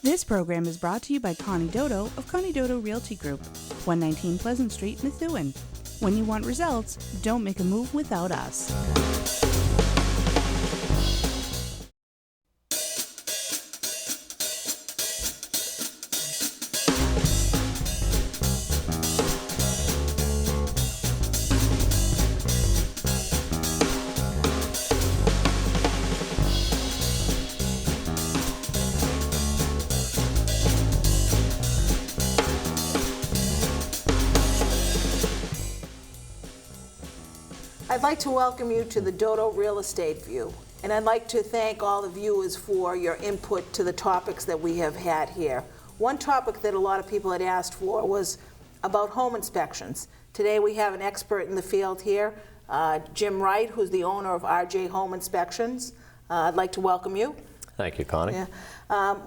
This program is brought to you by Connie Doto of Connie Doto Realty Group, 119 Pleasant Street, Methuen. When you want results, don't make a move without us. I'd like to welcome you to the Doto Real Estate View, and I'd like to thank all the viewers for your input to the topics that we have had here. One topic that a lot of people had asked for was about home inspections. Today we have an expert in the field here, Jim Wright, who's the owner of RJ Home Inspections. I'd like to welcome you. Thank you, Connie. Yeah.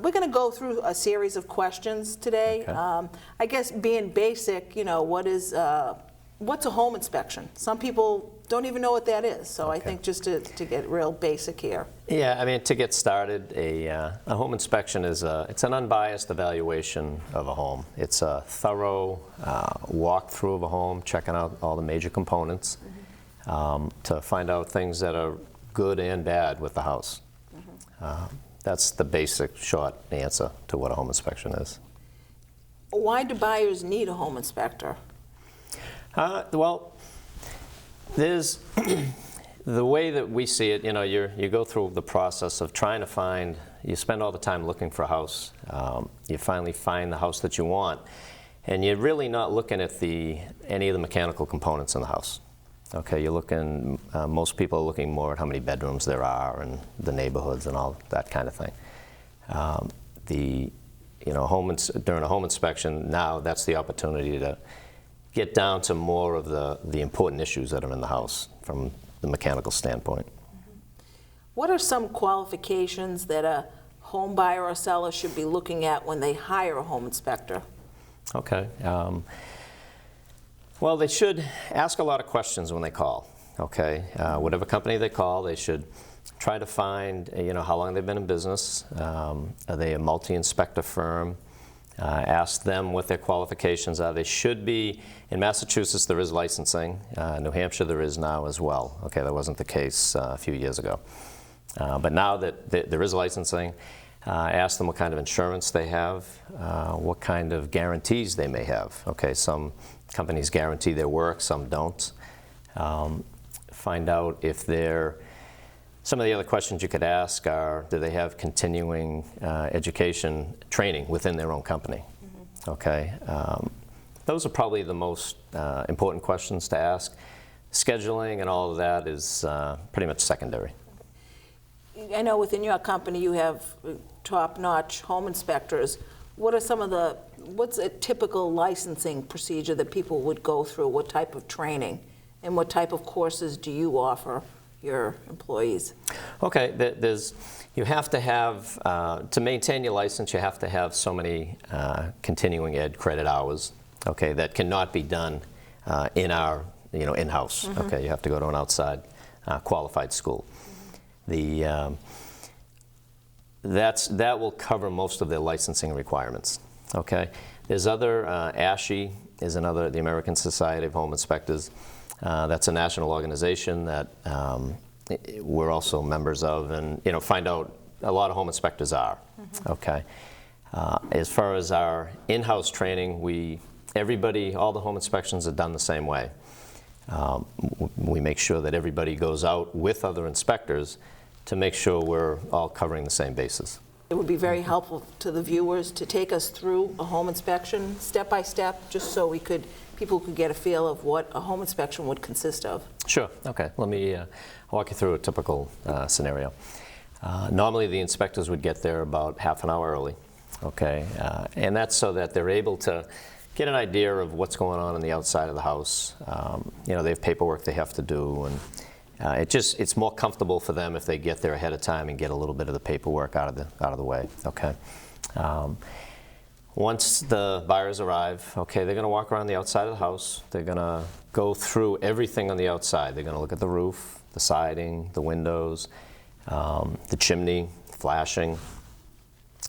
We're going to go through a series of questions today. Okay. I guess being basic, you know, what's a home inspection? Some people don't even know what that is, so I think just to get real basic here. Yeah, I mean, to get started, a home inspection is it's an unbiased evaluation of a home. It's a thorough walkthrough of a home, checking out all the major components to find out things that are good and bad with the house. That's the basic short answer to what a home inspection is. Why do buyers need a home inspector? Well, there's the way that we see it, you know, you go through the process of trying to find, you spend all the time looking for a house, you finally find the house that you want, and you're really not looking at any of the mechanical components in the house. Okay, you're looking, most people are looking more at how many bedrooms there are and the neighborhoods and all that kind of thing. During a home inspection, now that's the opportunity to get down to more of the important issues that are in the house from the mechanical standpoint. What are some qualifications that a home buyer or seller should be looking at when they hire a home inspector? Okay. Well, they should ask a lot of questions when they call. Okay. Whatever company they call, they should try to find, how long they've been in business. Are they a multi-inspector firm? Ask them what their qualifications are. They should be, in Massachusetts there is licensing, New Hampshire there is now as well. Okay, that wasn't the case a few years ago. But now that there is licensing, ask them what kind of insurance they have, what kind of guarantees they may have. Okay, some companies guarantee their work, some don't. Find out if some of the other questions you could ask are, do they have continuing education training within their own company? Okay, those are probably the most important questions to ask. Scheduling and all of that is pretty much secondary. I know within your company you have top-notch home inspectors. What's a typical licensing procedure that people would go through? What type of training and what type of courses do you offer your employees? Okay, you have to have, to maintain your license, you have to have so many continuing ed credit hours, okay, that cannot be done in our, in-house. Okay, you have to go to an outside qualified school. That will cover most of their licensing requirements, okay? There's other, ASHI is another, the American Society of Home Inspectors. That's a national organization that we're also members of, and find out a lot of home inspectors are. Okay. As far as our in-house training, all the home inspections are done the same way. We make sure that everybody goes out with other inspectors to make sure we're all covering the same bases. It would be very helpful to the viewers to take us through a home inspection step by step, just so people could get a feel of what a home inspection would consist of. Sure. Okay. Let me walk you through a typical scenario. Normally the inspectors would get there about half an hour early. Okay. And that's so that they're able to get an idea of what's going on the outside of the house. They have paperwork they have to do, and it's more comfortable for them if they get there ahead of time and get a little bit of the paperwork out of the way. Okay. Once the buyers arrive, okay, they're going to walk around the outside of the house. They're going to go through everything on the outside. They're going to look at the roof, the siding, the windows, the chimney, flashing.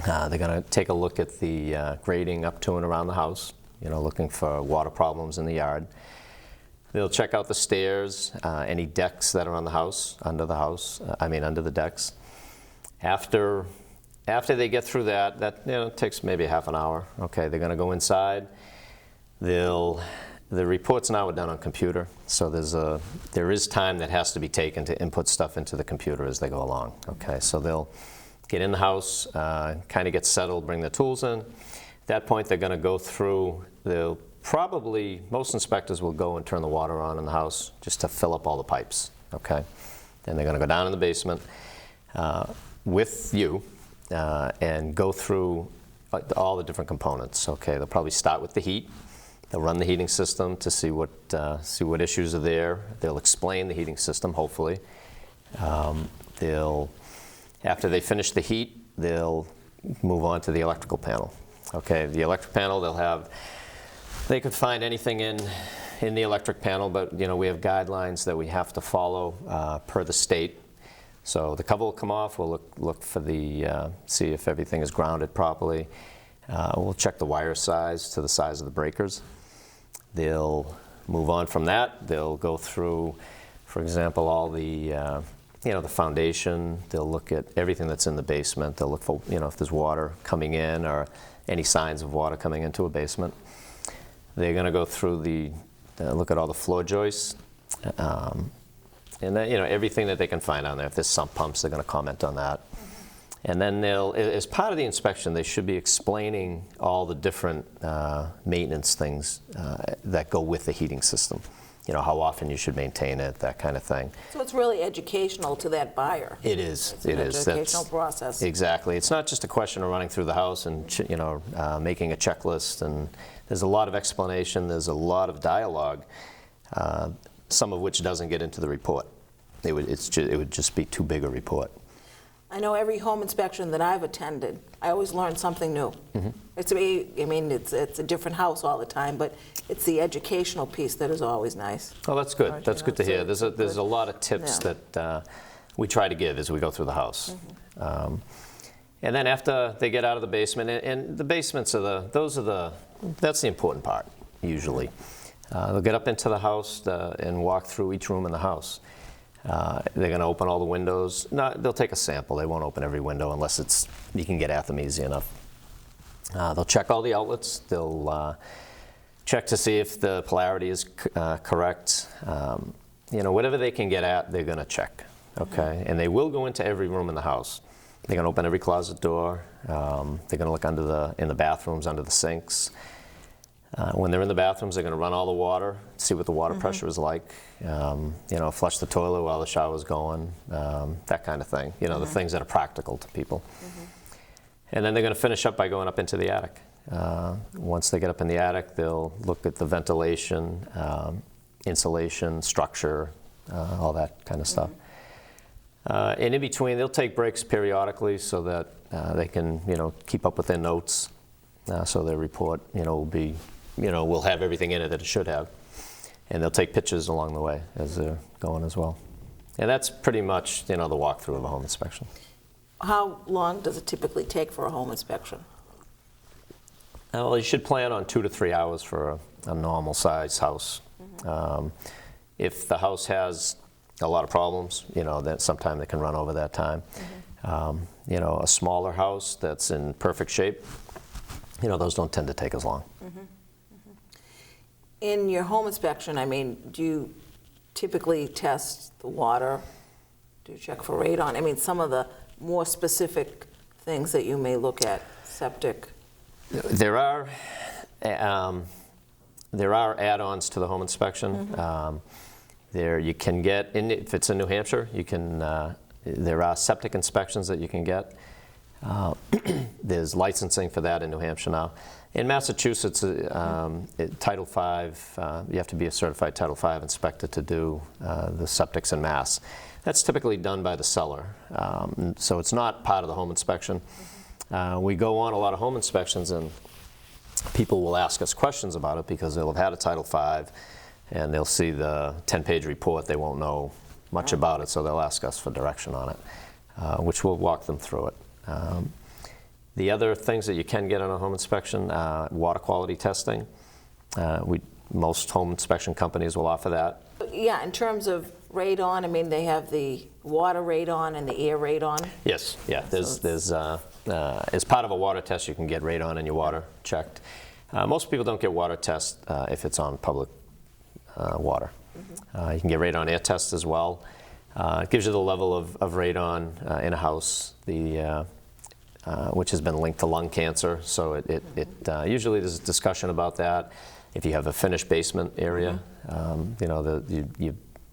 They're going to take a look at the grading up to and around the house, looking for water problems in the yard. They'll check out the stairs, any decks that are on the house, under the decks. After they get through that takes maybe half an hour. Okay, they're going to go inside. The reports now are done on computer, so there is time that has to be taken to input stuff into the computer as they go along. Okay, so they'll get in the house, kind of get settled, bring their tools in. At that point, they're going to go through. Most inspectors will go and turn the water on in the house just to fill up all the pipes. Okay, then they're going to go down in the basement with you and go through all the different components. Okay, they'll probably start with the heat. They'll run the heating system to see what issues are there. They'll explain the heating system, hopefully. After they finish the heat, they'll move on to the electrical panel. Okay, the electric panel, they could find anything in the electric panel, but we have guidelines that we have to follow per the state. So the cover will come off. We'll look for see if everything is grounded properly. We'll check the wire size to the size of the breakers. They'll move on from that. They'll go through, for example, all the the foundation. They'll look at everything that's in the basement. They'll look for if there's water coming in or any signs of water coming into a basement. They're going to go through look at all the floor joists, and then everything that they can find on there. If there's sump pumps, they're going to comment on that. And then as part of the inspection, they should be explaining all the different maintenance things that go with the heating system. How often you should maintain it, that kind of thing. So it's really educational to that buyer. It is. It's an educational process. Exactly. It's not just a question of running through the house and making a checklist. And there's a lot of explanation. There's a lot of dialogue, some of which doesn't get into the report. It would just be too big a report. I know every home inspection that I've attended, I always learn something new. Mm-hmm. It's a different house all the time, but it's the educational piece that is always nice. Oh, that's good. That's good to hear. There's a lot of tips that we try to give as we go through the house. Mm-hmm. And then after they get out of the basement, and the basements that's the important part usually. They'll get up into the house and walk through each room in the house. They're going to open all the windows. They'll take a sample. They won't open every window unless you can get at them easy enough. They'll check all the outlets. They'll check to see if the polarity is correct. Whatever they can get at, they're going to check. Okay, mm-hmm. And they will go into every room in the house. They're going to open every closet door. They're going to look in the bathrooms, under the sinks. When they're in the bathrooms, they're going to run all the water, see what the water mm-hmm. pressure is like, flush the toilet while the shower's going, that kind of thing, mm-hmm. the things that are practical to people. Mm-hmm. And then they're going to finish up by going up into the attic. Once they get up in the attic, they'll look at the ventilation, insulation, structure, all that kind of stuff. Mm-hmm. And in between, they'll take breaks periodically so that they can, keep up with their notes. So their report, will have everything in it that it should have. And they'll take pictures along the way as they're going as well. And that's pretty much, the walkthrough of a home inspection. How long does it typically take for a home inspection? Well, you should plan on 2 to 3 hours for a normal size house. Mm-hmm. If the house has a lot of problems, then sometime they can run over that time. Mm-hmm. A smaller house that's in perfect shape, those don't tend to take as long. Mm-hmm. Mm-hmm. In your home inspection, do you typically test the water? Do you check for radon? Some of the more specific things that you may look at, septic. There are add-ons to the home inspection. Mm-hmm. There you can get, if it's in New Hampshire, you can. There are septic inspections that you can get. There's licensing for that in New Hampshire now. In Massachusetts, Title V, you have to be a certified Title V inspector to do the septics in Mass. That's typically done by the seller, so it's not part of the home inspection. We go on a lot of home inspections, and people will ask us questions about it because they'll have had a Title V, and they'll see the 10-page report. They won't know much about it, so they'll ask us for direction on it, which we'll walk them through it. The other things that you can get on a home inspection, water quality testing. Most home inspection companies will offer that. Yeah, in terms of radon, I mean, they have the water radon and the air radon. Yes, yeah. There's as part of a water test, you can get radon in your water checked. Most people don't get water tests if it's on public water. You can get radon air tests as well. It gives you the level of radon in a house, which has been linked to lung cancer. So it usually there's a discussion about that. If you have a finished basement area, you know,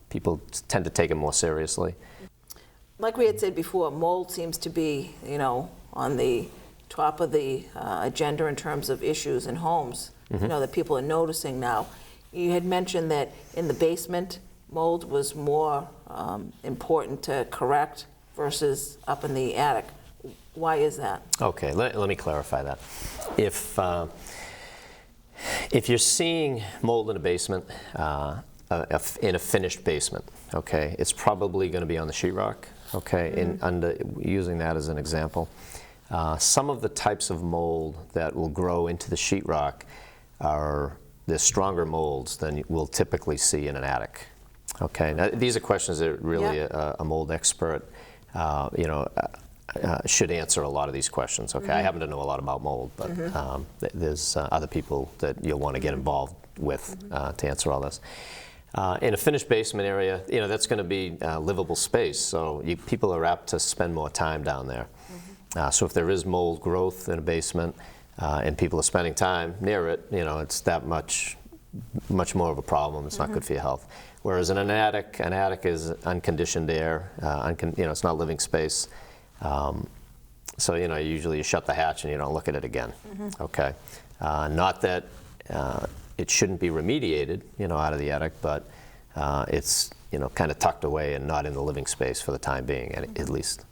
people tend to take it more seriously. Like we had said before, mold seems to be, you know, on the top of the agenda in terms of issues in homes, you know, that people are noticing now. You had mentioned that in the basement, mold was more important to correct versus up in the attic. Why is that? Okay, let me clarify that. If you're seeing mold in a basement, in a finished basement, okay, it's probably going to be on the sheetrock, okay, using that as an example. Some of the types of mold that will grow into the sheetrock they're stronger molds than we'll typically see in an attic. Okay, now, these are questions that really a mold expert, you know, should answer a lot of these questions. Okay, I happen to know a lot about mold, but there's other people that you'll want to get involved with to answer all this. In a finished basement area, you know, that's going to be livable space, so people are apt to spend more time down there. So if there is mold growth in a basement and people are spending time near it, you know, it's that much more of a problem. It's not good for your health. Whereas in an attic is unconditioned air. You know, it's not living space. So, you know, usually you shut the hatch and you don't look at it again. Okay. Not that it shouldn't be remediated, you know, out of the attic, but it's, you know, kind of tucked away and not in the living space for the time being, at least.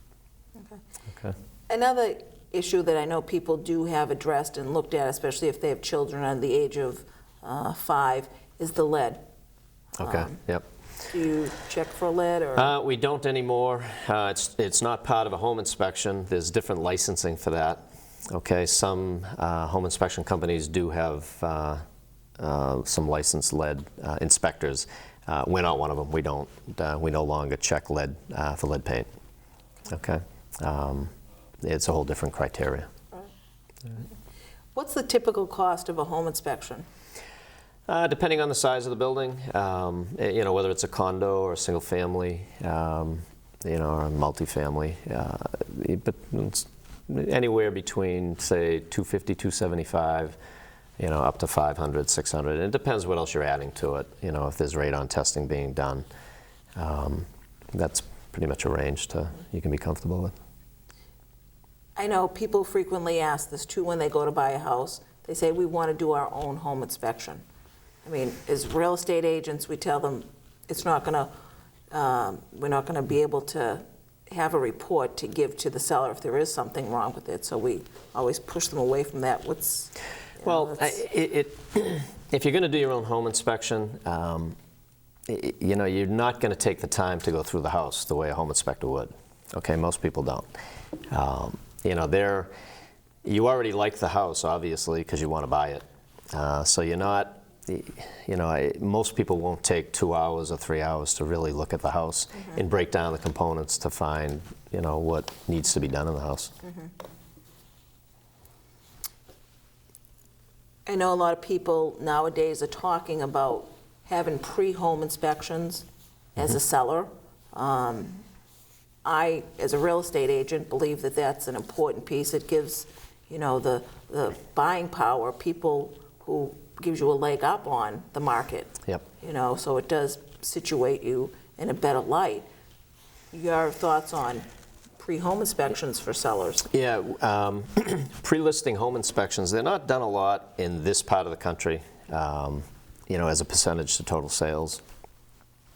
Okay. Another issue that I know people do have addressed and looked at, especially if they have children under the age of 5, is the lead. Okay, yep. Do you check for lead? Or? We don't anymore. It's not part of a home inspection. There's different licensing for that. Okay, some home inspection companies do have some licensed lead inspectors. We're not one of them. We don't. We no longer check lead for lead paint. Okay. It's a whole different criteria. What's the typical cost of a home inspection? Depending on the size of the building, you know, whether it's a condo or a single family, you know, or a multifamily, but it's anywhere between, say, $250, $275, you know, up to $500, $600. It depends what else you're adding to it. You know, if there's radon testing being done, that's pretty much a range you can be comfortable with. I know people frequently ask this too when they go to buy a house. They say, we want to do our own home inspection. I mean, as real estate agents, we tell them it's not going to, we're not going to be able to have a report to give to the seller if there is something wrong with it. So we always push them away from that. Well, if you're going to do your own home inspection, you know, you're not going to take the time to go through the house the way a home inspector would. Okay, most people don't. You know, you already like the house, obviously, because you want to buy it. So you're not, you know, most people won't take 2 hours or 3 hours to really look at the house and break down the components to find, you know, what needs to be done in the house. I know a lot of people nowadays are talking about having pre-home inspections as a seller. I, as a real estate agent, believe that that's an important piece. It gives, you know, the buying power, people who gives you a leg up on the market. Yep. You know, so it does situate you in a better light. Your thoughts on pre-home inspections for sellers? Yeah, pre-listing home inspections, they're not done a lot in this part of the country, you know, as a percentage to total sales.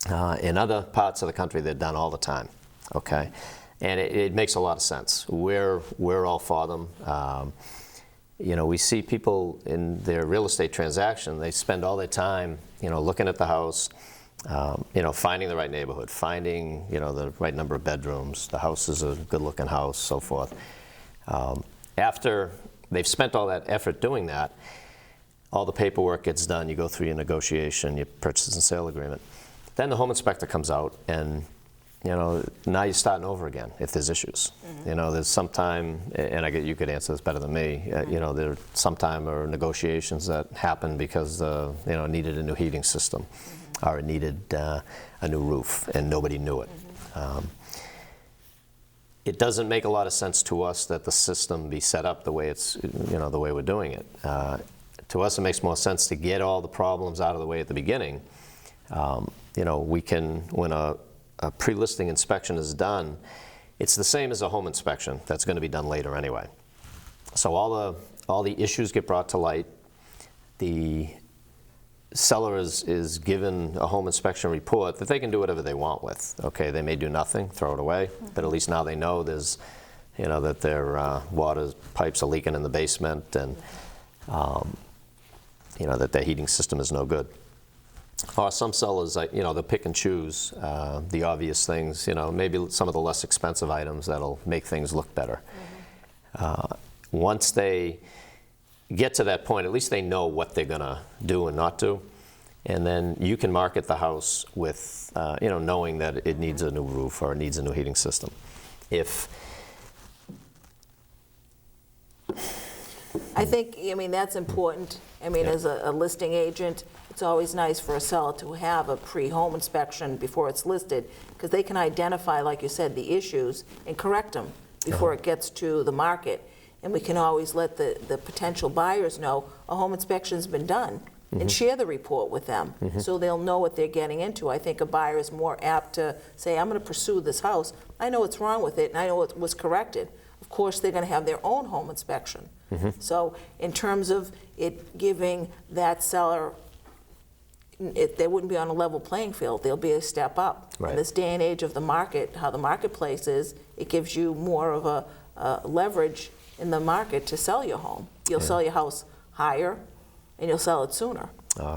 In other parts of the country, they're done all the time. Okay, and it makes a lot of sense. We're all for them. You know, we see people in their real estate transaction, they spend all their time, you know, looking at the house, you know, finding the right neighborhood, finding, you know, the right number of bedrooms, the house is a good-looking house, so forth. after they've spent all that effort doing that, all the paperwork gets done, you go through your negotiation, your purchase and sale agreement. Then the home inspector comes out and, you know, now you're starting over again if there's issues. You know, there's sometime, and you could answer this better than me, you know, there sometime are negotiations that happen because, you know, it needed a new heating system or it needed a new roof and nobody knew it. It doesn't make a lot of sense to us that the system be set up the way it's, you know, the way we're doing it. To us, it makes more sense to get all the problems out of the way at the beginning. You know, we can, when a pre-listing inspection is done, it's the same as a home inspection that's going to be done later anyway. So all the issues get brought to light. The seller is given a home inspection report that they can do whatever they want with. Okay, they may do nothing, throw it away, but at least now they know there's, you know, that their water pipes are leaking in the basement, and you know, that their heating system is no good. Or some sellers, you know, they'll pick and choose the obvious things, you know, maybe some of the less expensive items that'll make things look better. Once they get to that point, at least they know what they're gonna do and not do. And then you can market the house with, you know, knowing that it needs a new roof or it needs a new heating system. I think, I mean, that's important. I mean, as a listing agent, it's always nice for a seller to have a pre-home inspection before it's listed, because they can identify, like you said, the issues and correct them before it gets to the market. And we can always let the potential buyers know a home inspection's been done, and share the report with them so they'll know what they're getting into. I think a buyer is more apt to say, I'm going to pursue this house. I know what's wrong with it, and I know it was corrected. Of course, they're going to have their own home inspection. So in terms of it giving that seller, they wouldn't be on a level playing field. They'll be a step up. Right. In this day and age of the market, how the marketplace is, it gives you more of a leverage in the market to sell your home. You'll sell your house higher, and you'll sell it sooner.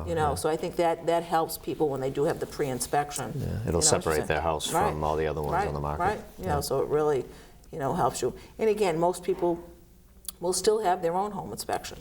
You know, so I think that helps people when they do have the pre-inspection. Yeah, it'll separate their house from all the other ones on the market. Right, you know, so it really, you know, helps you. And again, most people will still have their own home inspection.